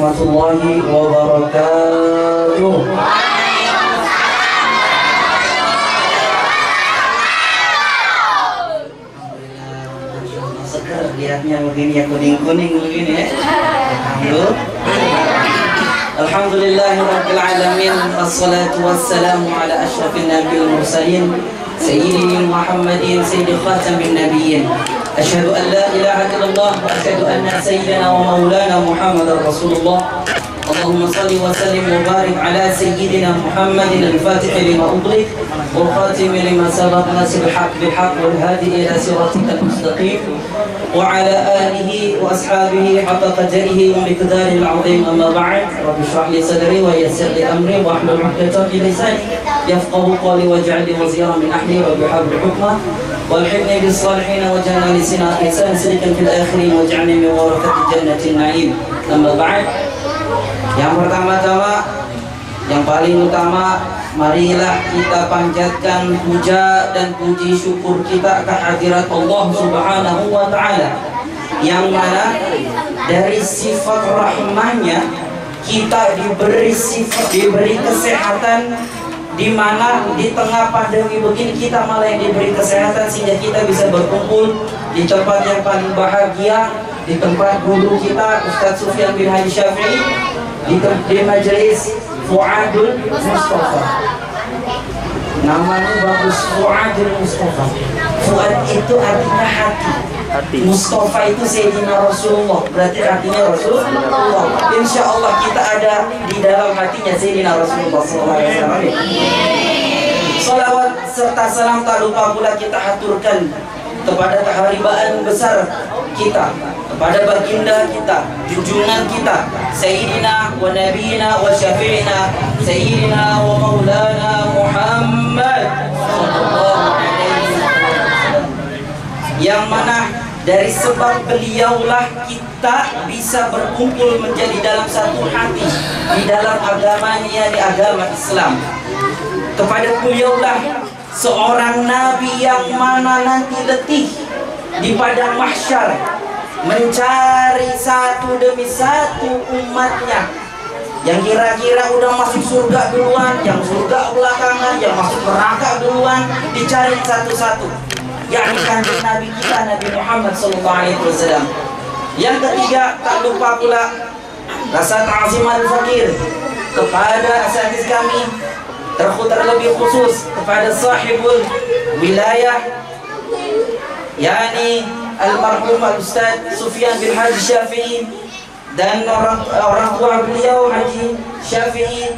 warahmatullahi wabarakatuh. Seger lihatnya begini ya, kuning-kuning begini ya. Alhamdulillahirabbil alamin, wassalatu wassalamu ala asyrafil nabiyil mursalin sayyidina Muhammadin sayyidi khatamin nabiyyin. Asyhadu an la ilaha illallah wa asyhadu anna sayyidana wa maulana Muhammadar Rasulullah. Allahumma salli wa sallim wa barik ala sayyidina Muhammadin al-fatih lima ughliq wal khatim lima sabaq nasir al-haq bil haq wal hadi ila siratikal mustaqim wa ala alihi wa ashabihi hatta qadarihi wa miqdaril azim. Amma ba'd, rabbi shrah li sadri wa yassir li amri wa hlul 'uqdatam min lisani yafqahu qawli waj'al li wazira min ahli wa bihabli hukma walhibni bis salihin waj'alna li sina ihsan sidqan fil akhirin waj'alni min warathati jannatin na'im. Amma ba'd, yang pertama-tama, yang paling utama, marilah kita panjatkan puja dan puji syukur kita kehadirat Allah Subhanahu wa Ta'ala, yang mana dari sifat rahmanya kita diberi kesehatan, di mana di tengah pandemi begini kita malah yang diberi kesehatan sehingga kita bisa berkumpul di tempat yang paling bahagia, di tempat guru kita Ustadz Sufyan bin Haji Syafi'i, di majelis Fuadul Mustafa. Namanya bagus, Fuadul Mustafa. Fuad itu artinya hati. Mustafa itu Sayyidina Rasulullah, berarti artinya Rasulullah. Insya Allah kita ada di dalam hatinya Sayyidina Rasulullah SAW. Salawat serta salam tak lupa pula kita haturkan kepada keharibaan besar kita, kepada baginda kita, junjungan kita, Sayyidina wa Nabiyina wa Syafi'ina Sayyidina wa Maulana Muhammad sallallahu alaihi wasallam, yang mana dari sebab beliaulah kita bisa berkumpul menjadi dalam satu hati di dalam agamanya, di agama Islam. Kepada beliaulah seorang nabi yang mana nanti letih di padang mahsyar mencari satu demi satu umatnya yang kira-kira udah masuk surga duluan, yang surga belakangan, yang masuk neraka duluan, dicari satu-satu, yakni kanjeng Nabi kita, Nabi Muhammad SAW. Yang ketiga, tak lupa pula rasa ta'zim al-fakir kepada asatidz kami, terlebih khusus kepada sahibul wilayah, yakni almarhum Ustaz Sufyan bin Haji Syafi'i, dan orang tua beliau Haji Syafi'i.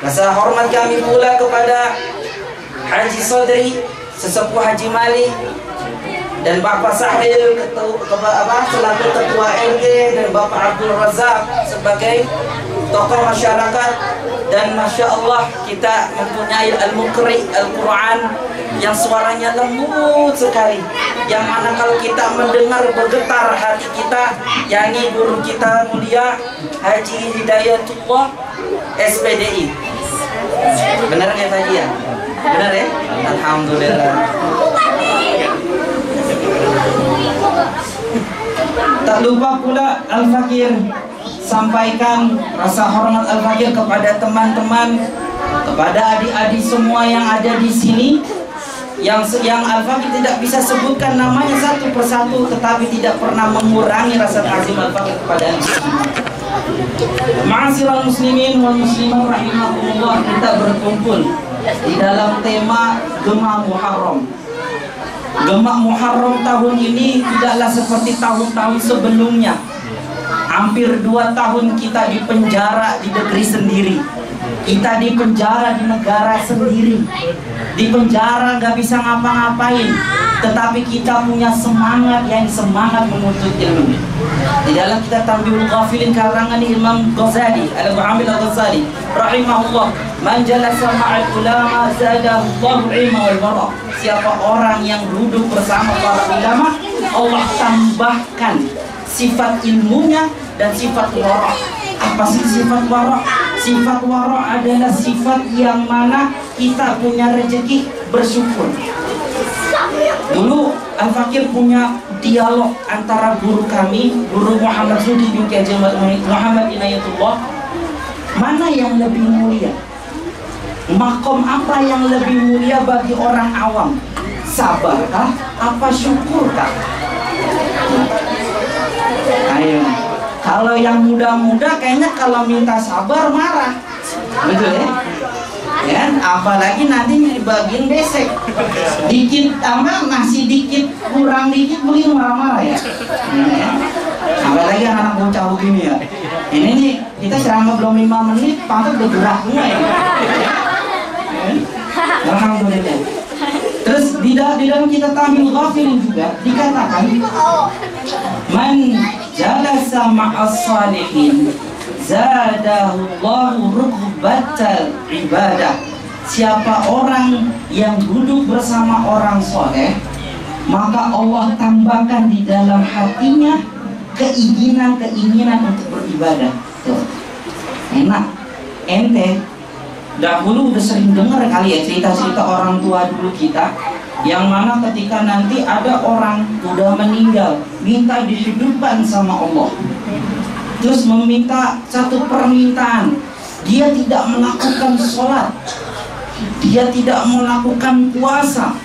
Rasa hormat kami pula kepada Haji Sodri, sesepuh Haji Mali, dan Bapak Sahil selaku ketua RT, dan Bapak Abdul Razak sebagai tokoh masyarakat. Dan Masya Allah kita mempunyai Al-Muqri Al-Quran yang suaranya lembut sekali, yang mana kalau kita mendengar bergetar hati kita, yakni guru kita mulia Haji Hidayatullah SPDI. Benar ya Haji ya? Benar ya? Alhamdulillah. Tak lupa pula Al-Fakir, sampaikan rasa hormat Al-Fakir kepada teman-teman, kepada adik-adik semua yang ada di sini, yang Al-Fakir tidak bisa sebutkan namanya satu persatu, tetapi tidak pernah mengurangi rasa ta'zim Al-Fakir kepada anda. Ma'asyiral muslimin wal muslimat rahimakumullah, kita berkumpul di dalam tema Gema Muharram. Gema Muharram tahun ini tidaklah seperti tahun-tahun sebelumnya. Hampir 2 tahun kita dipenjara di negeri sendiri, kita dipenjara di negara sendiri, dipenjara nggak bisa ngapa-ngapain, tetapi kita punya semangat, yang semangat menuntut ilmu. Di dalam kitab Tanbihul Ghafilin karangan Imam Ghazali Al-Muhammad Al-Ghazali rahimahullah, man jalasa ma'al ulama zadahu Allahu ilma wal wara. Siapa orang yang duduk bersama para ulama, Allah tambahkan sifat ilmunya dan sifat wara. Apa sih sifat wara? Sifat wara adalah sifat yang mana kita punya rezeki bersyukur. Dulu Al-Fakir punya dialog antara guru kami, Guru Muhammad Zudi bin Kiai Muhammad Inayatullah, mana yang lebih mulia? Makom apa yang lebih mulia bagi orang awam? Sabarkah? Apa syukurkah? Ayo, kalau yang muda-muda kayaknya kalau minta sabar marah, betul ya? Ya, apalagi nanti dibagiin besek, dikit tambah masih dikit kurang dikit begitu marah-marah ya. Apalagi anak-anak bocah begini ya. Ini nih kita ceramah belum 5 menit, pantat udah gerak semua ya. Alhamdulillah. Terus di dalam kita Tamil Ghafilin juga dikatakan, man jalasa ma'as salihin zadahullahu rukbatal ibadah. Siapa orang yang duduk bersama orang soleh, maka Allah tambahkan di dalam hatinya keinginan untuk beribadah. Tuh. Enak. Ente dahulu udah sering dengar kali ya cerita-cerita orang tua dulu kita, yang mana ketika nanti ada orang udah meninggal minta dihidupkan sama Allah, terus meminta satu permintaan, dia tidak melakukan sholat, dia tidak melakukan puasa,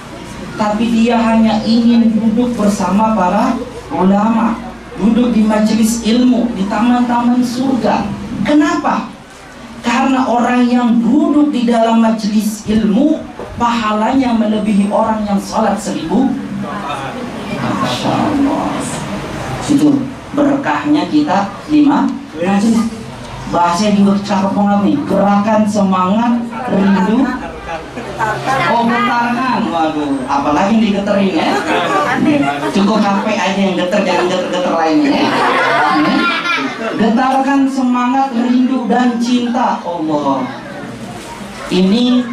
tapi dia hanya ingin duduk bersama para ulama, duduk di majelis ilmu, di taman-taman surga. Kenapa? Karena orang yang duduk di dalam majelis ilmu pahalanya melebihi orang yang sholat 1000. Masya Allah. Itu berkahnya kita 5 majelis. Bahasa juga cakep banget nih. Gerakan semangat rindu. Oh, getaran. Waduh, apalagi digeterin ya. Cukup HP aja yang geter, jangan geter-geter lainnya ya. Getarkan semangat rindu dan cinta Allah. Ini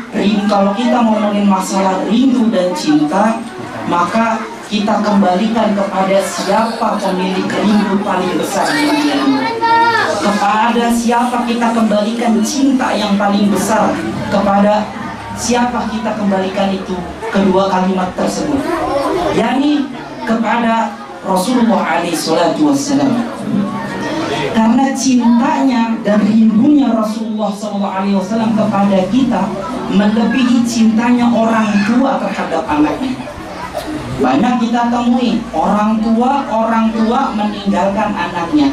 kalau kita ngomongin masalah rindu dan cinta, maka kita kembalikan kepada siapa pemilik rindu paling besar di dunia ini. Kepada siapa kita kembalikan cinta yang paling besar, kepada siapa kita kembalikan itu kedua kalimat tersebut, yakni kepada Rasulullah SAW. Karena cintanya dan rindunya Rasulullah SAW kepada kita melebihi cintanya orang tua terhadap anaknya. Banyak kita temui orang tua meninggalkan anaknya,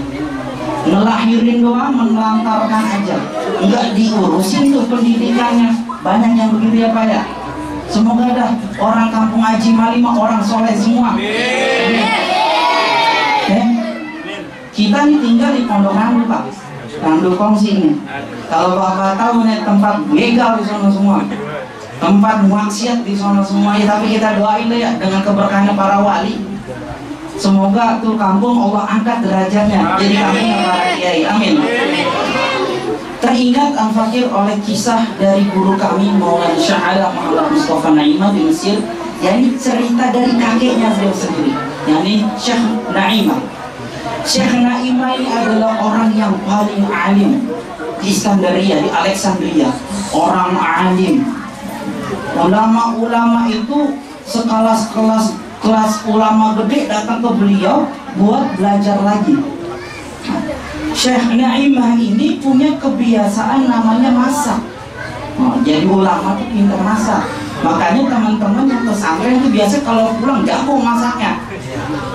ngelahirin doang, menelantarkan aja, nggak diurusin tuh pendidikannya. Banyak yang begitu ya Pak ya. Semoga dah orang kampung Haji Malimah orang soleh semua. Kita nih tinggal di Pondok Randu Pak, Randu Kongsi nih. Kalau Bapak tahu nih tempat begal di sana semua, tempat maksiat di sana semua ya. Tapi kita doain deh ya dengan keberkahan para wali. Semoga tuh kampung Allah angkat derajatnya jadi kampung para kiai. Amin. Teringat Al-Fakir oleh kisah dari guru kami Maulana Syah'ala Muhammad Mustafa Naimah di Mesir, yakni cerita dari kakeknya beliau sendiri, yakni Syekh Naimah. Syekh Naimah ini adalah orang yang paling alim di Iskandaria, di Alexandria. Orang alim. Ulama-ulama itu kelas ulama gede datang ke beliau buat belajar lagi. Syekh Naimah ini punya kebiasaan namanya masak. Jadi ulama itu pintar masak. Makanya teman-teman yang pesantren itu biasa kalau pulang jago masaknya.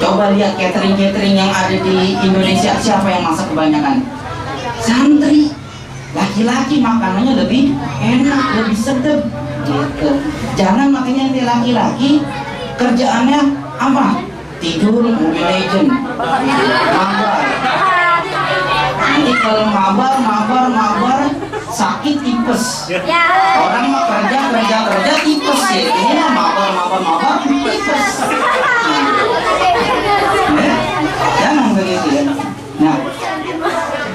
Coba lihat catering-catering yang ada di Indonesia, siapa yang masak kebanyakan? Santri. Laki-laki makanannya lebih enak, lebih sedap gitu. Jangan makanya nanti laki-laki kerjaannya apa? Tidur, Mobile Legend, mabar. Nanti kalau mabar sakit tipes. Orang mah kerja tipes ya. Ini mah mabar tipes. Jangan begitu ya. Nah,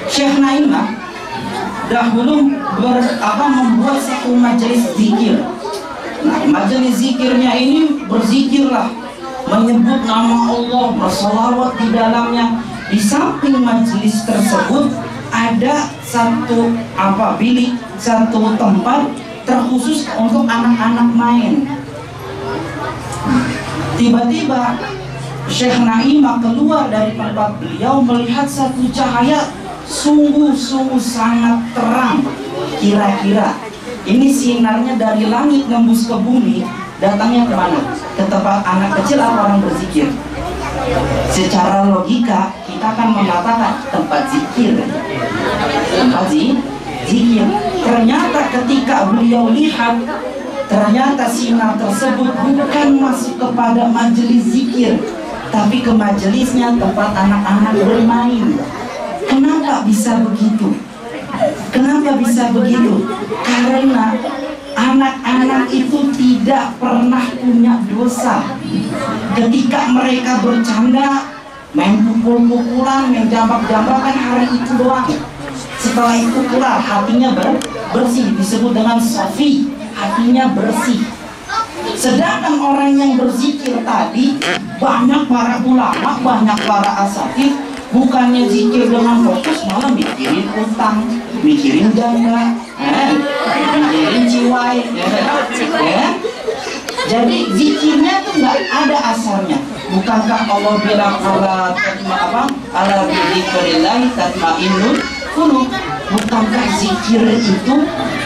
Syekh Naimah dahulu membuat satu majelis zikir. Nah, majelis zikirnya ini berzikirlah, menyebut nama Allah, bersolawat di dalamnya. Di samping majelis tersebut ada satu bilik, satu tempat terkhusus untuk anak-anak main. Tiba-tiba Syekh Naimah keluar dari tempat beliau melihat satu cahaya sungguh-sungguh sangat terang. Kira-kira ini sinarnya dari langit nembus ke bumi, datangnya kemana? Ke tempat anak kecil atau orang berzikir? Secara logika kita akan mengatakan tempat zikir. Tempat zikir. Ternyata ketika beliau lihat, ternyata sinar tersebut bukan masuk kepada majelis zikir, tapi ke majelisnya tempat anak-anak bermain. Kenapa bisa begitu? Kenapa bisa begitu? Karena anak-anak itu tidak pernah punya dosa. Ketika mereka bercanda, main pukul-pukulan, main jambak-jambakan, hari itu doang. Setelah itu pula hatinya bersih, disebut dengan safi, hatinya bersih. Sedangkan orang yang berzikir tadi, banyak para ulama, banyak para asatidz, bukannya zikir dengan fokus, malah mikirin utang, mikirin janda, mikirin ciwai, ya. Jadi zikirnya tuh nggak ada asalnya. Bukankah Allah bilang ala dzikrillah tatmainnul qulub? Bukankah zikir itu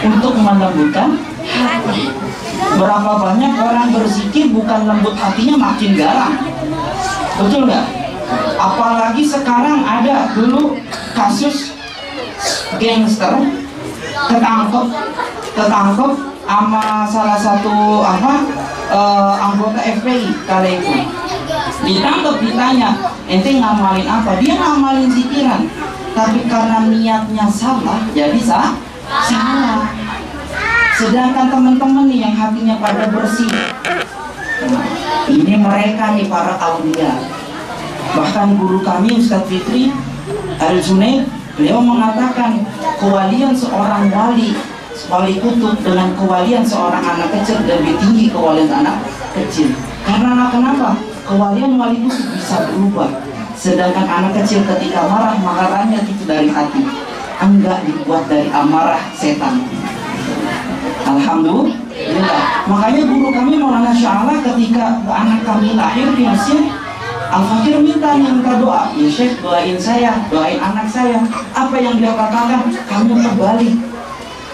untuk melembutkan hati? Berapa banyak orang berzikir bukan lembut hatinya, makin garang. Betul nggak? Apalagi sekarang ada dulu kasus gangster ketangkep sama salah satu anggota FPI kali itu. Ditangkap, ditanya, ente ngamalin apa? Dia ngamalin zikiran, tapi karena niatnya salah, jadi salah. Sedangkan teman-teman nih yang hatinya pada bersih, ini mereka nih para aulia. Bahkan guru kami Ustadz Fitri Al-Junaid, beliau mengatakan kewalian seorang wali kutub dengan kewalian seorang anak kecil lebih tinggi kewalian anak kecil. Karena kenapa? Kewalian wali kutub bisa berubah, sedangkan anak kecil ketika marah, marahnya itu dari hati, enggak dibuat dari amarah setan. Alhamdulillah. Makanya guru kami Maulana Sya'ala ketika anak kami lahir di Mesir, Al-Fakir minta doa. Ya Syekh, doain saya, doain anak saya. Apa yang dia katakan? Kamu terbalik.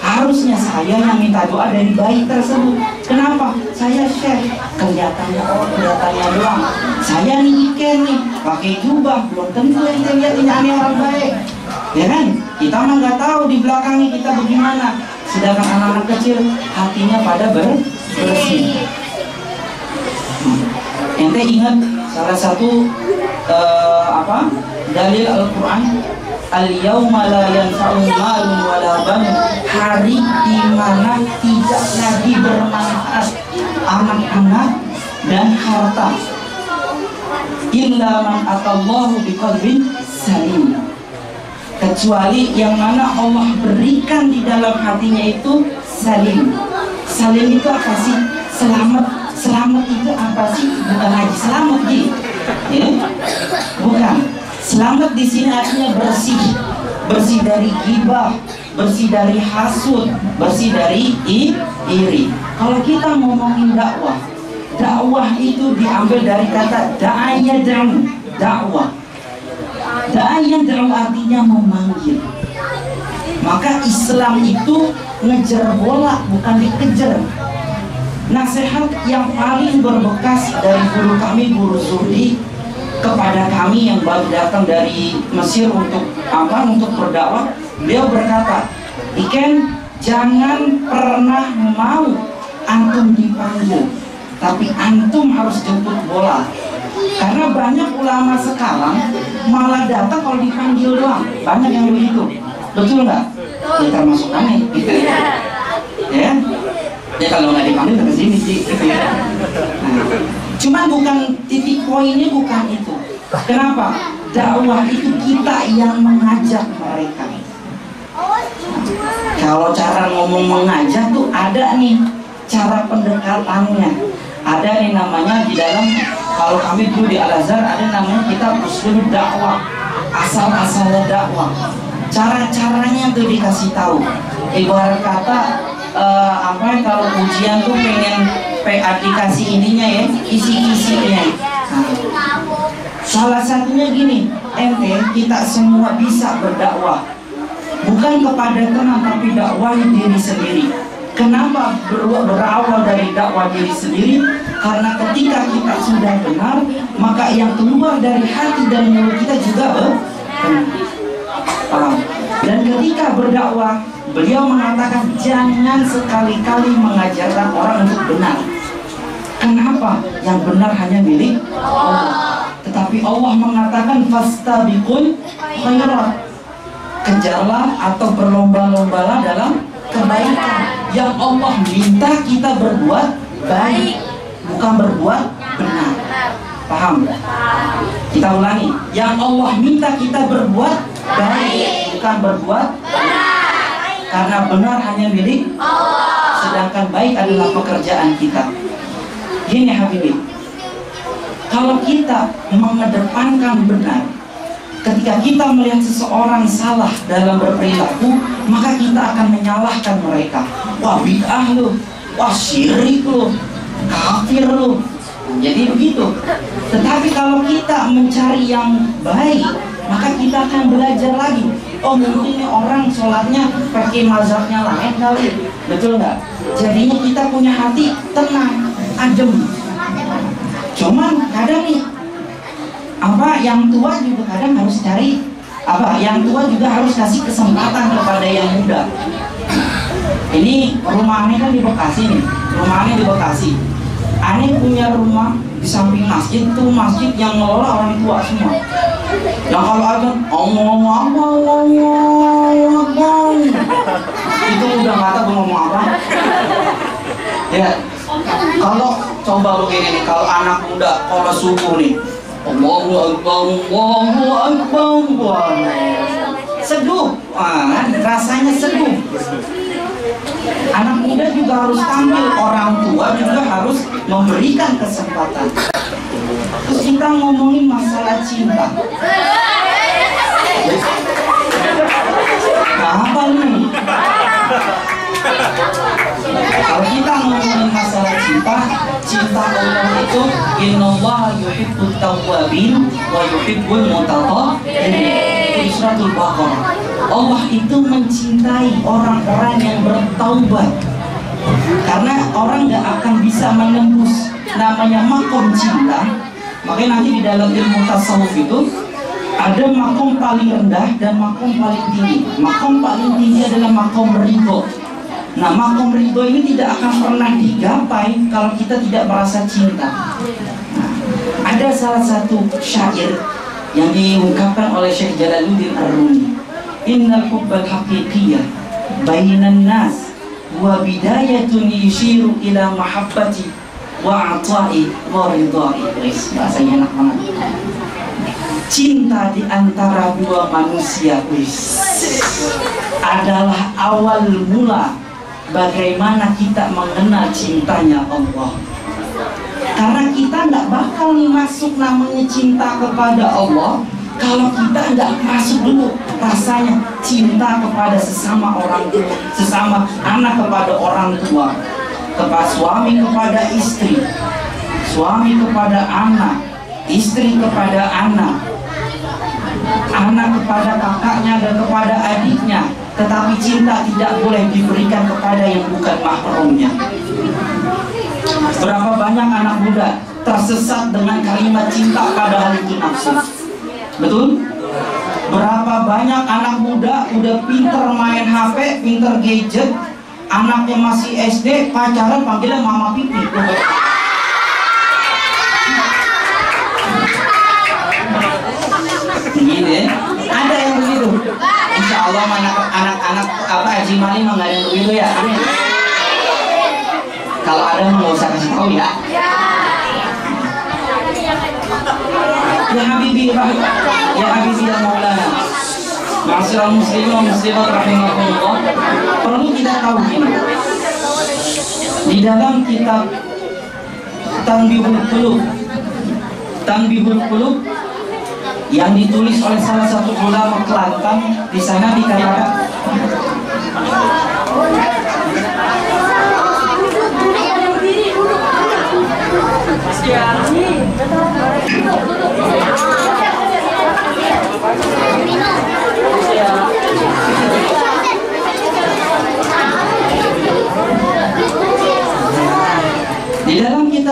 Harusnya saya yang minta doa dari bayi tersebut. Kenapa? Saya Syekh, kelihatannya doang. Saya nih iken nih, pakai jubah, belum tentu yang saya lihat ini aneh orang baik. Ya kan? Kita mah nggak tahu di belakangnya kita bagaimana. Sedangkan anak-anak kecil hatinya pada bersih. Ente ingat salah satu dalil Al-Quran, al-yawma la yanfa'u malun wala banun, hari di mana tidak lagi bermanfaat anak-anak dan harta, illa man atallahu biqalbin salim, kecuali yang mana Allah berikan di dalam hatinya itu salim. Salim itu apa sih? Selamat itu apa sih? Bukan haji selamat gitu, ya? Bukan. Selamat di sini artinya bersih, bersih dari ghibah, bersih dari hasud, bersih dari iri. Kalau kita ngomongin dakwah, dakwah itu diambil dari kata da'aya dakwah. Da'aya artinya memanggil. Maka Islam itu ngejar bola, bukan dikejar. Nasihat yang paling berbekas dari guru kami, Guru Zuhdi, kepada kami yang baru datang dari Mesir untuk berdakwah, beliau berkata, Iken, jangan pernah mau antum dipanggil, tapi antum harus jemput bola. Karena banyak ulama sekarang malah datang kalau dipanggil doang. Banyak yang begitu. Betul nggak? Ya termasuk aneh gitu ya. Ya kalau nggak dipanggil ke sini sih gitu ya. Cuman bukan titik poinnya, bukan itu. Kenapa? Dakwah itu kita yang mengajak mereka. Kalau cara ngomong mengajak tuh ada nih cara pendekatannya. Ada nih namanya di dalam, kalau kami dulu di Al-Azhar ada namanya kitab usul dakwah, asal-asal dakwah. Cara-caranya tuh dikasih tahu. Ibarat kata kalau ujian tuh pengen dikasih ininya ya, isi-isinya. Nah, Salah satunya gini, ente kita semua bisa berdakwah, bukan kepada teman tapi dakwah diri sendiri. Kenapa berawal dari dakwah diri sendiri? Karena ketika kita sudah benar, maka yang keluar dari hati dan mulut kita juga benar. Paham? Dan ketika berdakwah, beliau mengatakan jangan sekali-kali mengajarkan orang untuk benar. Kenapa? Yang benar hanya milik Allah. Tetapi Allah mengatakan fastabiqul khairat, kejarlah atau berlomba-lombalah dalam kebaikan. Yang Allah minta kita berbuat baik, bukan berbuat benar. Paham? Kita ulangi. Yang Allah minta kita berbuat baik, bukan berbuat benar. Karena benar hanya milik Allah, sedangkan baik adalah pekerjaan kita. Gini Habibie, kalau kita mengedepankan benar, ketika kita melihat seseorang salah dalam berperilaku, maka kita akan menyalahkan mereka. Wah bid'ah lu, wah syirik lu, kafir lu. Jadi begitu. Tetapi kalau kita mencari yang baik, maka kita akan belajar lagi. Oh mungkin ini orang sholatnya pakai mazhabnya lain kali, betul nggak? Jadinya kita punya hati tenang, adem. Cuman kadang nih, yang tua juga kadang harus cari yang tua juga harus kasih kesempatan kepada yang muda. Ini rumahnya kan di Bekasi nih, rumahnya di Bekasi. Aneh punya rumah di samping masjid, tuh masjid yang ngelola orang tua semua. Yang kalau ada itu udah nggak tahu ngomong apa. Ya, kalau coba begini nih, kalau anak muda kalau subuh nih, Allahu Akbar, Allahu Akbar, seduh, rasanya seduh. Anak muda juga harus tampil, orang tua juga harus memberikan kesempatan. Terus kita ngomongin masalah cinta. Nah, apa nih? Kalau kita ngomongin masalah cinta, cinta Allah itu innallaha yuhibbut tawwabin wa yuhibbul mutatahhirin. Itu suratul Baqarah. Allah itu mencintai orang-orang yang bertaubat. Karena orang gak akan bisa menembus namanya makom cinta. Makanya nanti di dalam ilmu tasawuf itu ada makom paling rendah dan makom paling tinggi. Makom paling tinggi adalah makom ridho. Nah, makom ridho ini tidak akan pernah digapai kalau kita tidak merasa cinta. Nah, ada salah satu syair yang diungkapkan oleh Syekh Jalaluddin Ar-Rumi. Innal hubbal haqiqiyah bainan nas wa bidayatun yushiru ila mahabbati wa ata'i wa ridha'i. Bahasanya enak banget. Cinta di antara dua manusia adalah awal mula bagaimana kita mengenal cintanya Allah. Karena kita nggak bakal masuk namanya cinta kepada Allah kalau kita nggak masuk dulu rasanya cinta kepada sesama orang tua, sesama anak kepada orang tua, kepada suami kepada istri, suami kepada anak, istri kepada anak, anak kepada kakaknya dan kepada adiknya. Tetapi cinta tidak boleh diberikan kepada yang bukan mahramnya. Berapa banyak anak muda tersesat dengan kalimat cinta padahal itu nafsu. Betul? Berapa banyak anak muda udah pinter main HP, pinter gadget, anaknya masih SD, pacaran panggilnya mama pipi. Gini, ada yang begitu. Insya Allah anak-anak Haji Mali mah nggak ada yang begitu ya. Amin. Kalau ada nggak usah kasih tahu ya. Ya Habibi, ya Habibi ya Maulana. Ma'asyiral muslimin wa muslimat rahimakumullah. Perlu kita tahu ini. Di dalam kitab Tanbihul Qulub yang ditulis oleh salah satu ulama Kelantan, di sana dikatakan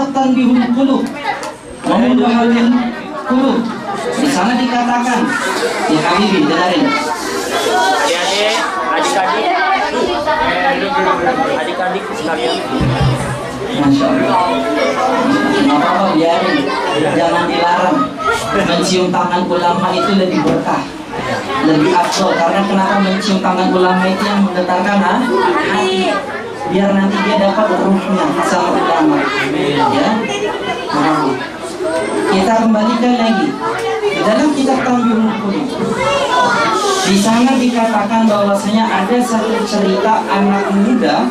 kitab Tanbihul Qulub, Memudahkan Qulub. Di sana dikatakan, ya Habibi, dengarin. Adik-adik sekalian. Masya Allah. Nggak apa-apa, biarin. Jangan dilarang. Mencium tangan ulama itu lebih berkah, lebih afdol. Karena kenapa mencium tangan ulama itu yang menggetarkan hati, biar nanti dia dapat ruhnya sama ulama. Ya. Nah, kita kembalikan lagi dalam kitab Tanbihul Qulub. Di sana dikatakan bahwasanya ada satu cerita anak muda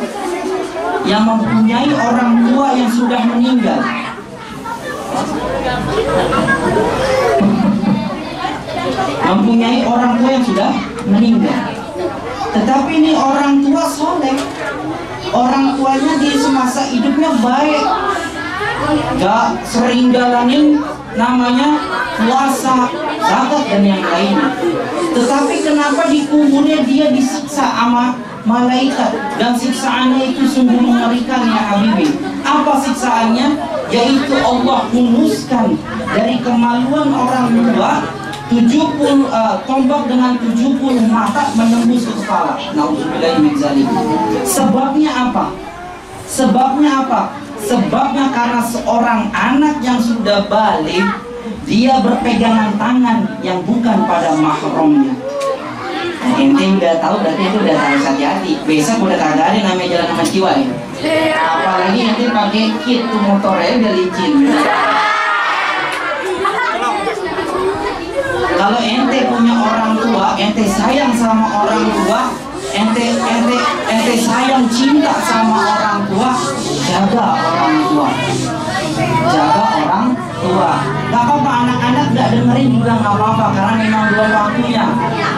yang mempunyai orang tua yang sudah meninggal. Mempunyai orang tua yang sudah meninggal. Tetapi ini orang tua soleh. Orang tuanya di semasa hidupnya baik, gak sering jalanin namanya puasa, zakat dan yang lainnya. Tetapi kenapa di kuburnya dia disiksa sama malaikat, dan siksaannya itu sungguh mengerikan ya Habibi. Apa siksaannya? Yaitu Allah hunuskan dari kemaluan orang tua 70 tombak dengan 70 mata menembus ke kepala. Nauzubillahi min dzalik. Sebabnya apa? Sebabnya apa? Sebabnya karena seorang anak yang sudah balik, dia berpegangan tangan yang bukan pada mahramnya. Nah, ente udah tahu, berarti itu udah harus hati-hati. Besok udah kagak ada namanya jalan sama jiwa ya. Apalagi nanti pakai kit tuh motornya udah licin. Kalau ente punya orang tua, ente sayang sama orang tua, ente sayang cinta sama orang tua, jaga orang tua. Jaga orang tua. Gak apa-apa, anak-anak gak dengerin juga gak apa-apa, karena memang belum waktunya.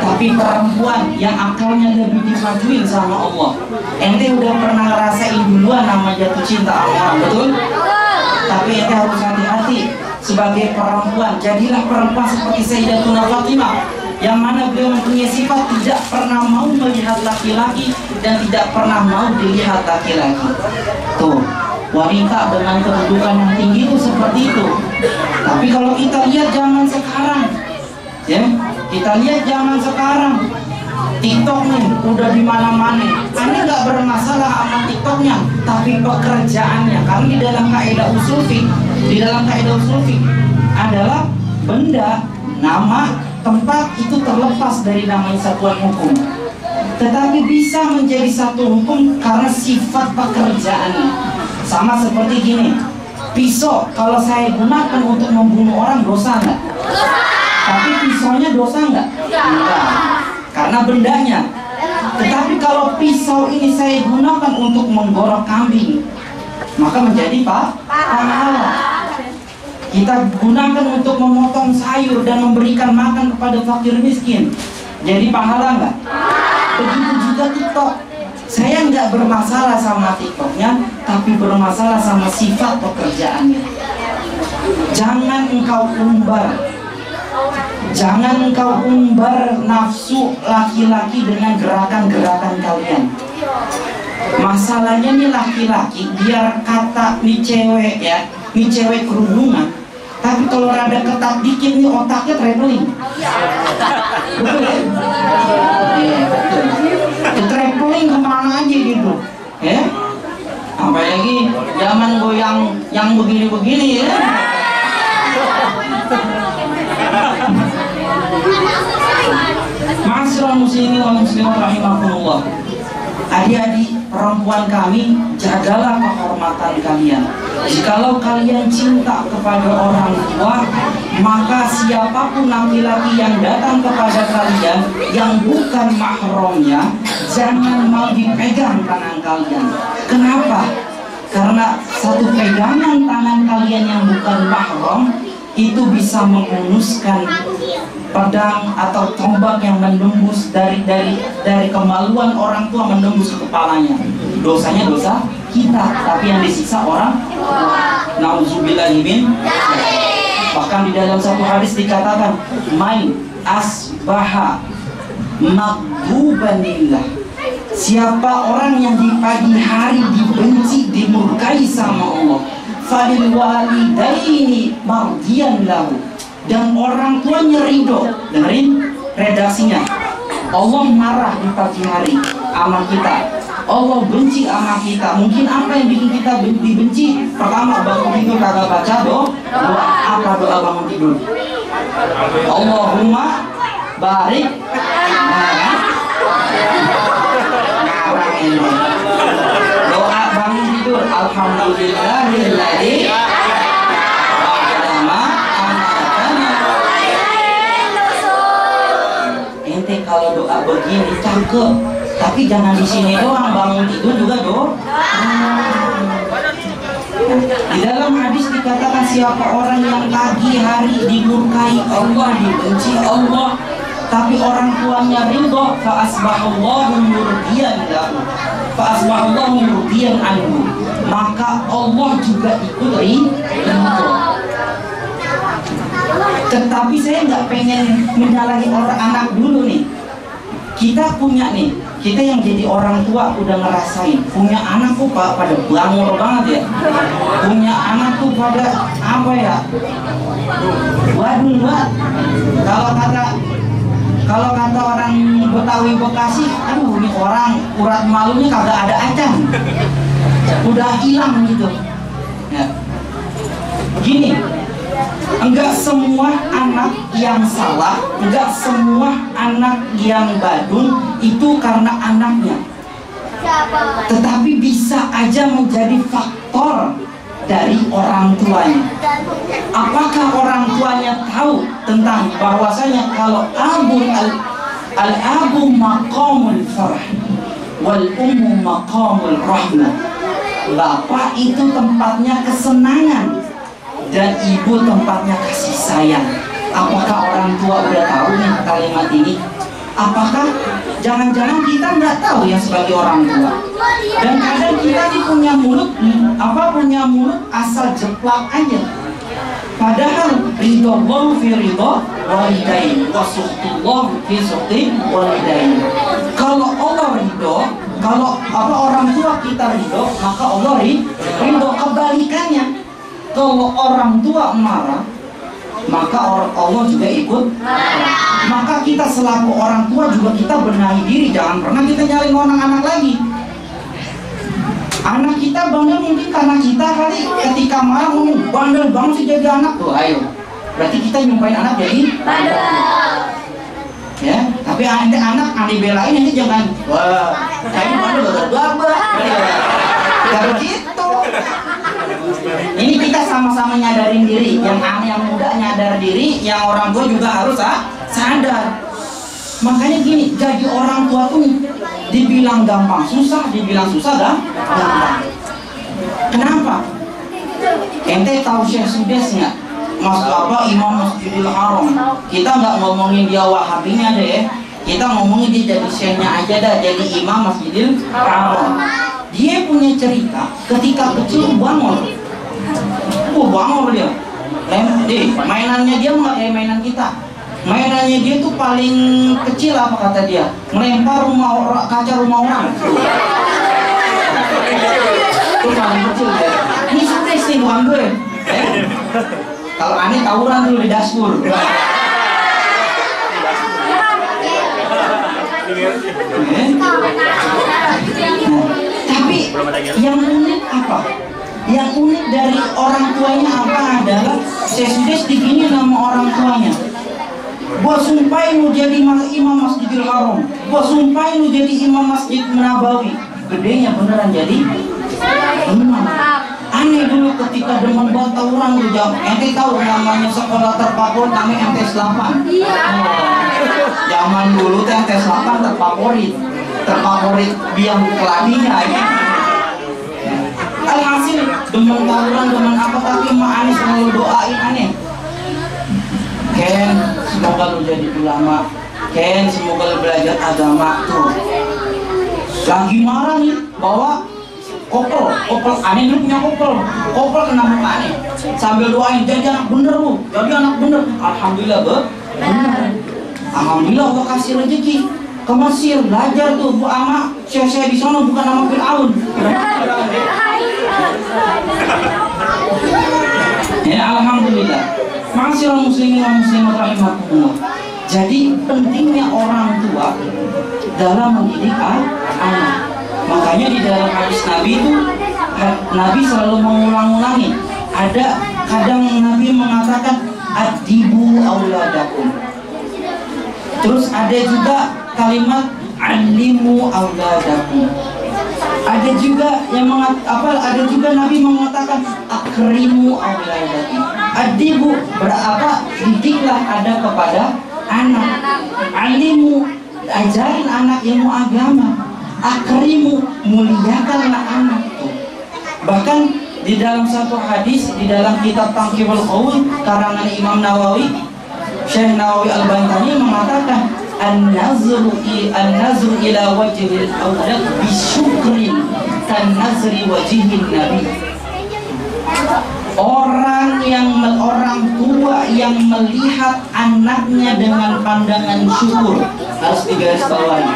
Tapi perempuan yang akalnya lebih dimajuin sama Allah, ente udah pernah ngerasain duluan nama jatuh cinta sama orang, betul? Tapi ente harus hati-hati sebagai perempuan. Jadilah perempuan seperti Sayyidatuna Fatimah, yang mana beliau mempunyai sifat tidak pernah mau melihat laki-laki dan tidak pernah mau dilihat laki-laki. Tuh, wanita dengan kedudukan yang tinggi itu seperti itu. Tapi kalau kita lihat zaman sekarang, ya, kita lihat zaman sekarang, TikTok nih udah di mana-mana. Anda nggak bermasalah sama TikToknya, tapi pekerjaannya. Karena di dalam kaidah usul fiqh, adalah benda, nama, tempat itu terlepas dari namanya satuan hukum. Tetapi bisa menjadi satu hukum karena sifat pekerjaannya. Sama seperti gini, pisau kalau saya gunakan untuk membunuh orang dosa nggak? Tapi pisaunya dosa nggak? Enggak, karena bendanya. Tetapi kalau pisau ini saya gunakan untuk menggorok kambing, maka menjadi pahala. Kita gunakan untuk memotong sayur dan memberikan makan kepada fakir miskin, jadi pahala nggak? Begitu juga TikTok. Saya nggak bermasalah sama TikToknya, tapi bermasalah sama sifat pekerjaannya. Jangan engkau umbar nafsu laki-laki dengan gerakan-gerakan kalian. Masalahnya nih laki-laki, biar kata nih cewek ya, nih cewek kerudungan, tapi kalau rada ketat dikit nih otaknya traveling. Betul ya? Iya, betul. Traveling kemana aja gitu, ya? Apalagi zaman goyang yang begini-begini ya. Ma'asyiral muslimin wal muslimat rahimakumullah. Adik-adik perempuan kami, jagalah kehormatan kalian. Jikalau kalian cinta kepada orang tua, maka siapapun laki-laki yang datang kepada kalian yang bukan mahramnya, jangan mau dipegang tangan kalian. Kenapa? Karena satu pegangan tangan kalian yang bukan mahram itu bisa menghunuskan pedang atau tombak yang menembus dari kemaluan orang tua menembus ke kepalanya. Dosanya dosa kita, tapi yang disiksa orang tua. Nauzubillahi min dzalik. Bahkan di dalam satu hadis dikatakan, "Mai asbaha maghdubanillah." Siapa orang yang di pagi hari dibenci, dimurkai sama Allah, falil walidaini mardiyan lahu, dan orang tuanya ridho. Dengerin redaksinya. Allah marah di pagi hari sama kita, Allah benci sama kita. Mungkin apa yang bikin kita dibenci? Pertama, bangun tidur kagak baca doa. Apa doa bangun tidur? Allahumma barik. Ngarang ini. Doa bangun tidur, alhamdulillahilladzi kalau doa begini cakep, tapi jangan di sini doang, bangun tidur juga doa. Di dalam hadis dikatakan siapa orang yang pagi hari dimurkai Allah, dibenci Allah, tapi orang tuanya ridho, fa asbahallahu murdiyan lahu, fa asbahallahu murdiyan anhu, maka Allah juga ikut ridho. Tetapi saya nggak pengen menyalahi orang anak dulu nih. Kita punya nih, kita yang jadi orang tua udah ngerasain punya anak tuh pada bangor banget ya, punya anak tuh pada apa ya, waduh banget. Kalau kata orang Betawi Bekasi, aduh ini orang urat malunya kagak ada acan, udah hilang gitu ya. Gini, enggak semua anak yang salah, enggak semua anak yang badung itu karena anaknya, tetapi bisa aja menjadi faktor dari orang tuanya. Apakah orang tuanya tahu tentang bahwasanya kalau al-abu maqamul farah wal ummu maqamul rahmah, bapak itu tempatnya kesenangan dan ibu tempatnya kasih sayang. Apakah orang tua udah tahu nih kalimat ini? Apakah jangan-jangan kita nggak tahu ya sebagai orang tua? Dan kadang kita nih punya mulut asal jeplak aja. Padahal ridho Allah fi ridho walidain wa suhtullah fi suhti walidain. Kalau Allah ridho, kalau orang tua kita ridho, maka Allah ridho. Kebalikannya, kalau orang tua marah, maka Allah juga ikut marah. Maka kita selaku orang tua juga kita benahi diri, jangan pernah kita nyalain anak lagi. Anak kita bandel mungkin karena kita kali ketika marah ngomong bandel banget sih jadi anak tuh, ayo. Berarti kita nyumpain anak jadi bandel. Ya, tapi anak dibelain nanti jangan, wah, kayak bandel gak begitu. Ini kita sama-sama nyadarin diri, yang muda nyadar diri, yang orang tua juga harus sadar. Makanya gini, jadi orang tua tuh dibilang gampang susah, dibilang susah gampang. Kenapa? Ente tahu Syekh Sudes nggak? Imam Masjidil Haram. Kita nggak ngomongin dia Wahabinya deh, kita ngomongin dia jadi syekhnya aja dah, jadi Imam Masjidil Haram. Dia punya cerita ketika kecil bangor dia. Mainannya dia nggak kayak mainan kita. Mainannya dia tuh paling kecil apa kata dia? Melempar kaca rumah orang. Itu paling kecil ya. Ini sudah sih bukan gue. Kalau aneh tawuran dulu di dashboard. Tapi yang unik apa? Yang unik dari orang tuanya apa adalah Syekh digini nama orang tuanya. Gua sumpahin lu jadi imam Masjidil Haram. Gua sumpahin lu jadi imam Masjid Nabawi. Gedenya beneran jadi imam. Aneh dulu ketika demen buat tawuran lu jam. Ente tahu namanya sekolah terfavorit namanya MTS 8. Zaman dulu teh MTS 8 terfavorit biang keladinya ya. Alhasil demen tawuran, demen apa, tapi emak Aneh selalu doain Aneh, Ken, semoga lu jadi ulama. Ken, semoga lu belajar agama. Tuh lagi marah nih, bawa kopel Aneh dulu punya kopel kena muka Aneh, sambil doain jadi anak bener lu, jadi anak bener. Alhamdulillah bener. Alhamdulillah Allah kasih rezeki ke Mesir, belajar tuh Bu Ama. Saya di sana bukan nama Fir'aun. Ya alhamdulillah. Ma'asyiral muslimin wa muslimat rahimakumullah. Jadi pentingnya orang tua dalam mendidik anak. Makanya di dalam hadis Nabi itu Nabi selalu mengulang-ulangi. Ada kadang Nabi mengatakan adibu auladakum. Terus ada juga kalimat alimu auladakum. Ada juga yang ada juga Nabi mengatakan akrimu auladakum. Adibu berapa? Didiklah ada kepada anak. Alimu, ajarin anak ilmu agama. Akrimu, muliakanlah anak. Bahkan di dalam satu hadis di dalam kitab Tangkibul Qaul karangan Imam Nawawi, Syekh Nawawi Al-Bantani mengatakan an-nazru ila wajhil awlad bisyukrin kan nazri wajhin nabi. Orang tua yang melihat anaknya dengan pandangan syukur, harus digarisbawahi.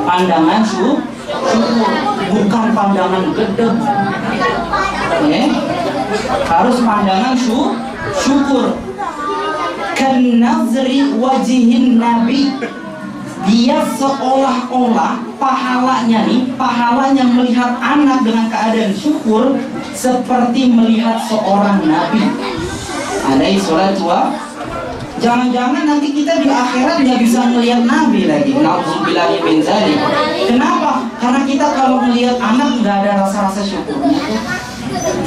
Pandangan syukur, bukan pandangan gedeg. Harus pandangan syukur. Kan nazri wajhin nabi. Dia seolah-olah pahalanya melihat anak dengan keadaan syukur seperti melihat seorang nabi. Alaihi salatu wa. Jangan-jangan nanti kita di akhirat nggak bisa melihat nabi lagi. Nauzubillahi min dzalik. Kenapa? Karena kita kalau melihat anak nggak ada rasa-rasa syukurnya.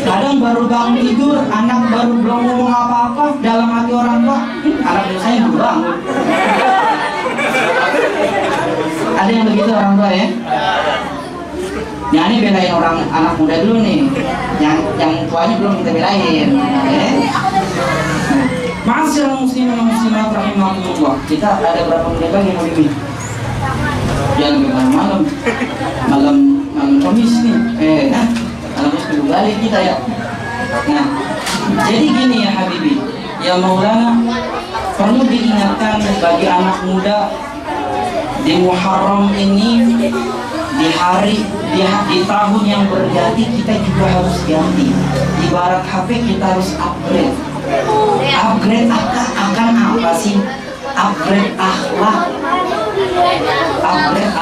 Kadang baru bangun tidur, anak baru belum ngomong apa-apa, dalam hati orang tua, anak saya belum bangun. Ada yang begitu orang tua ya? Nah ini belain orang anak muda dulu nih, yang tuanya belum kita belain. Ma'asyiral muslimin wa muslimat rahimakumullah. Kita ada berapa menit lagi yang lebih? Ya lebih malam Kamis nih. Malam Kamis balik kita ya. Nah, jadi gini ya Habibi, ya Maulana, perlu diingatkan bagi anak muda di Muharram ini, di tahun yang berganti kita juga harus ganti. Ibarat HP kita harus upgrade. Upgrade akan apa sih? Upgrade akhlak. Upgrade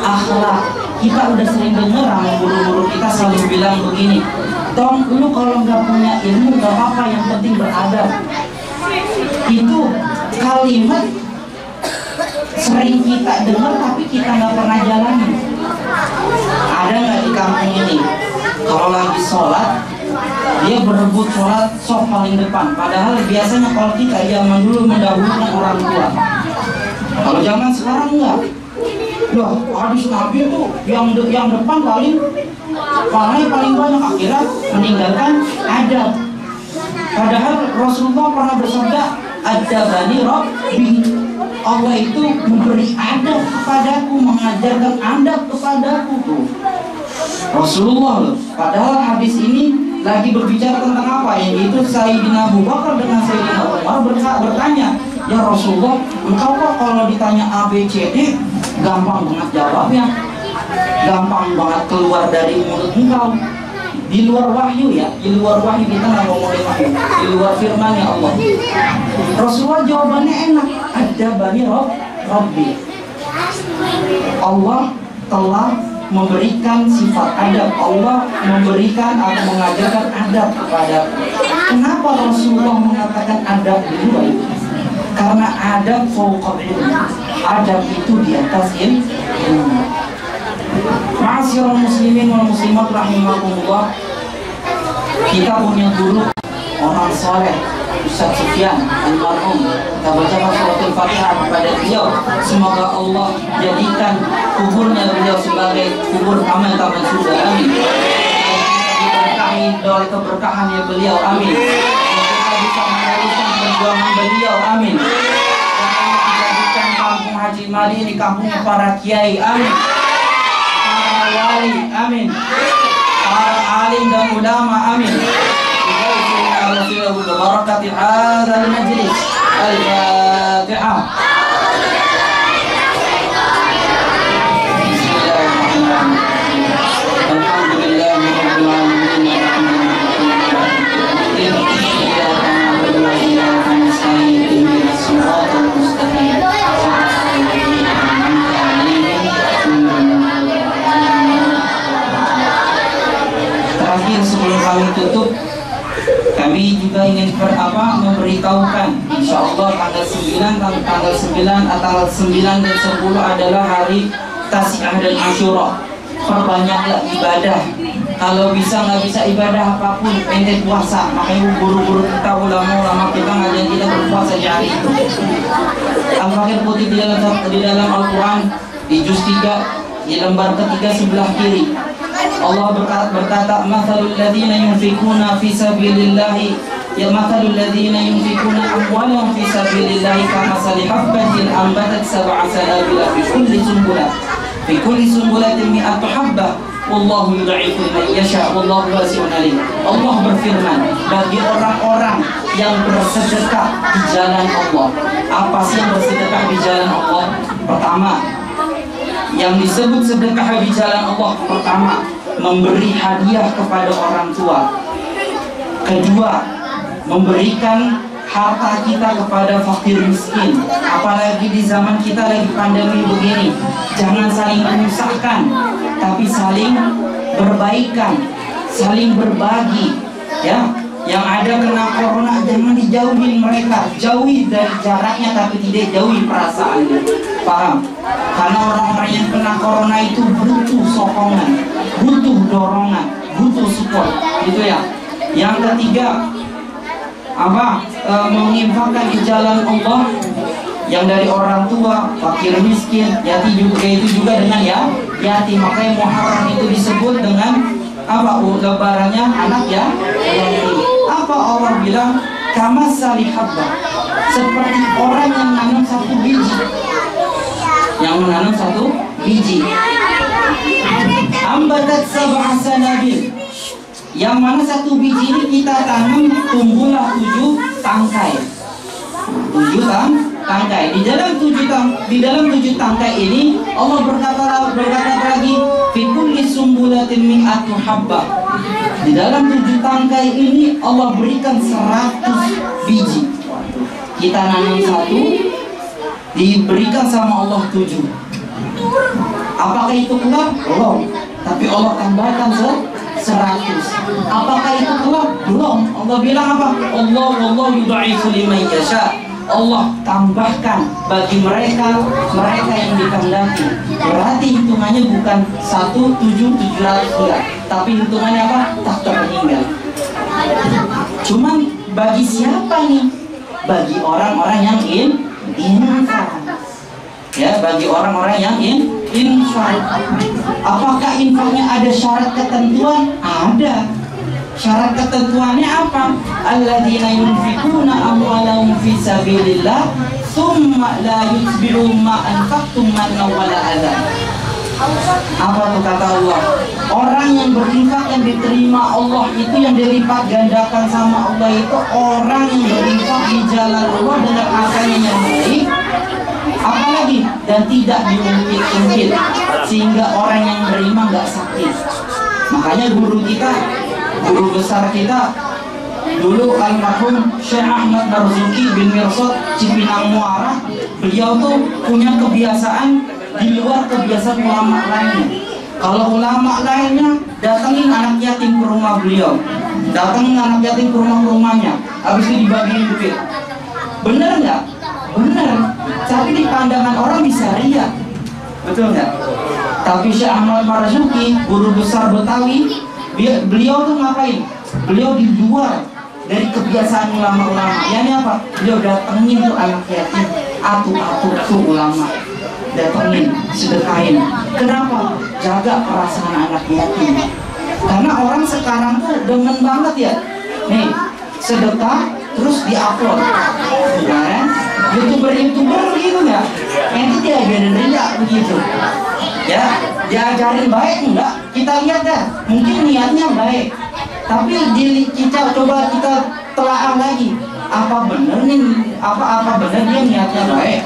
akhlak. Kita udah sering dengar sama guru-guru kita selalu bilang begini, Tom, lu kalau nggak punya ilmu nggak apa-apa, yang penting beradab. Itu kalimat sering kita dengar tapi kita nggak pernah jalani. Ada nggak di kampung ini kalau lagi sholat dia berebut sholat sok paling depan, padahal biasanya kalau kita zaman dulu mendahulukan orang tua. Kalau zaman sekarang enggak. Loh, hadis Nabi itu yang depan paling banyak, akhirnya meninggalkan adab. Padahal Rasulullah pernah bersabda, adabani Rabbi. Allah itu memberi adab kepadaku, mengajarkan adab kepadaku tuh. Rasulullah loh. Padahal hadis ini lagi berbicara tentang apa? Yang itu Sayyidina Abu Bakar dengan Sayyidina Umar bertanya, ya Rasulullah, engkau kok kalau ditanya A, B, C, D gampang banget jawabnya, gampang banget keluar dari mulut engkau. Di luar wahyu ya, di luar wahyu kita nggak ngomongin wahyu, di luar firman ya Allah. Rasulullah jawabannya enak, adabani Rabbi. Allah telah memberikan sifat adab, Allah memberikan atau mengajarkan adab kepada. Kenapa Rasulullah mengatakan adab dulu? Karena adab fauqa ilmu. Adab itu di atas ilmu. Ma'asyiral muslimin wal muslimat rahimakumullah. Kita punya guru orang soleh, Ustaz Sufyan almarhum. Kita baca suratul Fatihah kepada beliau. Semoga Allah jadikan kuburnya beliau sebagai kubur amal taman surga. Amin. Diberkahi oleh keberkahannya beliau. Amin. Kita bisa meneruskan perjuangan beliau. Amin. Dan dijadikan kampung Haji Mali ini kampungnya para kiai. Amin. Para wali. Amin. Para alim dan ulama. Amin. ببركة هذا المجلس. الفاتحة. بسم الله الرحمن الرحيم. الحمد لله رب العالمين. kami tutup, kami juga ingin memberitahukan, insya Allah tanggal 9 dan 10 adalah hari Tasi'ah dan Asyura. Perbanyaklah ibadah. Kalau bisa nggak bisa ibadah apapun, ente puasa. Makanya guru-guru kita, ulama-ulama kita ngajarin kita berpuasa di hari itu. Al-Fakir putih di dalam Al-Quran di juz 3 di lembar ketiga sebelah kiri, Allah berkata, "Mathalul ladzina yunfikuna fi sabilillahi ya mathalul ladzina yunfikuna amwalahum fi sabilillahi kamathali habbatin ambatat sab'a sanabila fi kulli sumbulatin mi'atu habbah wallahu yud'ifu liman yasha wallahu wasi'un alim." Allah berfirman, bagi orang-orang yang bersedekah di jalan Allah. Apa sih yang bersedekah di jalan Allah? Pertama, yang disebut sedekah di jalan Allah, pertama, memberi hadiah kepada orang tua. Kedua, memberikan harta kita kepada fakir miskin. Apalagi di zaman kita lagi pandemi begini, jangan saling menyusahkan, tapi saling berbaikan, saling berbagi. Ya, yang ada kena corona jangan dijauhin mereka, jauhi dari jaraknya tapi tidak jauhi perasaannya. Paham? Karena orang-orang yang kena corona itu butuh sokongan, butuh dorongan, butuh support, gitu ya. Yang ketiga, menginfakkan di jalan Allah yang dari orang tua, fakir miskin, yatim juga, itu juga dengan yatim. Makanya Muharram itu disebut dengan lebarannya anak yatim. Apa Allah bilang? Kama salihabba, seperti orang yang menanam satu biji. Yang menanam satu biji. Ambatat sab'a sanabil, yang mana satu biji ini kita tanam tumbuhlah 7 tangkai. 7 tangkai. Di dalam 7 tangkai ini Allah berkata lagi, fi kulli sumbulatin mi'atu habbah. Di dalam 7 tangkai ini Allah berikan 100 biji. Kita nanam 1, diberikan sama Allah 7. Apakah itu kelak? Belum. Tapi Allah tambahkan 100. Apakah itu kelak? Belum. Allah bilang apa? Allah yud'ifu liman yasha. Allah tambahkan bagi mereka yang dikehendaki. Berarti hitungannya bukan 1,700 enggak, tapi hitungannya apa? Tak terhingga. Cuman bagi siapa nih? Bagi orang-orang yang infak. Ya, bagi orang-orang yang infak. Apakah infaknya ada syarat ketentuan? Ada. Syarat ketentuannya apa? Alladzina yunfikuna amwalahum fi sabilillah tsumma la yutbi'u ma anfaqtum manna wala adha. Apa tuh kata Allah? Orang yang berinfak yang diterima Allah itu, yang dilipat gandakan sama Allah itu orang yang berinfak di jalan Allah dengan hartanya yang baik, apalagi dan tidak diungkit-ungkit, sehingga orang yang menerima nggak sakit. Makanya guru besar kita dulu almarhum Syekh Ahmad Marzuki bin Mirsad Cipinang Muara, beliau tuh punya kebiasaan di luar kebiasaan ulama lainnya. Kalau ulama lainnya datangin anak yatim ke rumah beliau, datangin anak yatim ke rumahnya, habis itu dibagiin duit. Bener nggak? Bener. Tapi di pandangan orang bisa ria, betul nggak? Tapi Syekh Ahmad Marzuki, guru besar Betawi, beliau tuh ngapain? Beliau di luar dari kebiasaan ulama-ulama. Yani apa? Beliau datengin tuh anak yatim, atu-atu tuh ulama, datengin, sedekahin. Kenapa? Jaga perasaan anak yatim. Karena orang sekarang tuh demen banget ya, nih sedekah terus diupload, kan? YouTuber begitu nggak? Nanti diajarin ria begitu. Ya, diajarin baik enggak? Kita lihat dah, mungkin niatnya baik, tapi kita coba telaah lagi, apa benar dia niatnya baik?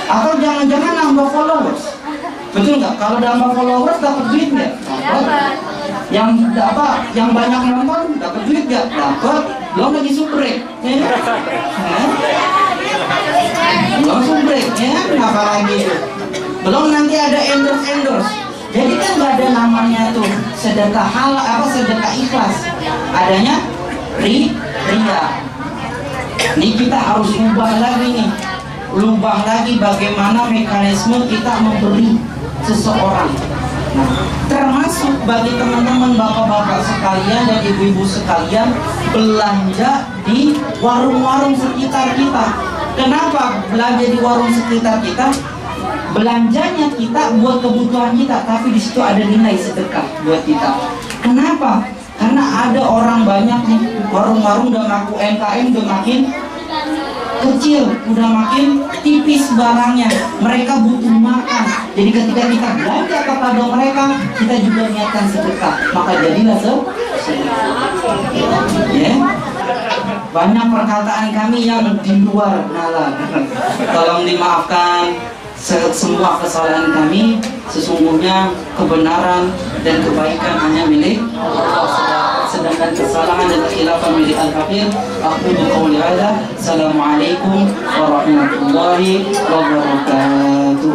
Atau jangan-jangan nambah followers? Betul nggak? Kalau nambah followers dapat duit nggak? Dapat. Yang banyak nonton dapat duit nggak? Dapat. Belum lagi subrek, ya? Belum subrek, ya? Apa lagi? Belum nanti ada endorse. Jadi kan nggak ada namanya tuh sedekah halal sedekah ikhlas, adanya ria. Ini kita harus ubah lagi bagaimana mekanisme kita memberi seseorang. Nah, termasuk bagi teman-teman bapak-bapak sekalian dan ibu-ibu sekalian, belanja di warung-warung sekitar kita. Kenapa belanja di warung sekitar kita? Belanjanya kita buat kebutuhan kita, tapi di situ ada nilai sedekah buat kita. Kenapa? Karena ada orang banyak nih, warung-warung udah ngaku UMKM udah makin kecil, udah makin tipis barangnya. Mereka butuh makan. Jadi ketika kita belanja kepada mereka, kita juga niatkan sedekah. Maka jadilah ya. Banyak perkataan kami yang di luar nalar. Tolong dimaafkan semua kesalahan kami. Sesungguhnya kebenaran dan kebaikan hanya milik Allah, sedangkan kesalahan dan kekhilafan milik Al-Fakir. Aku qouli hadza. Assalamualaikum warahmatullahi wabarakatuh.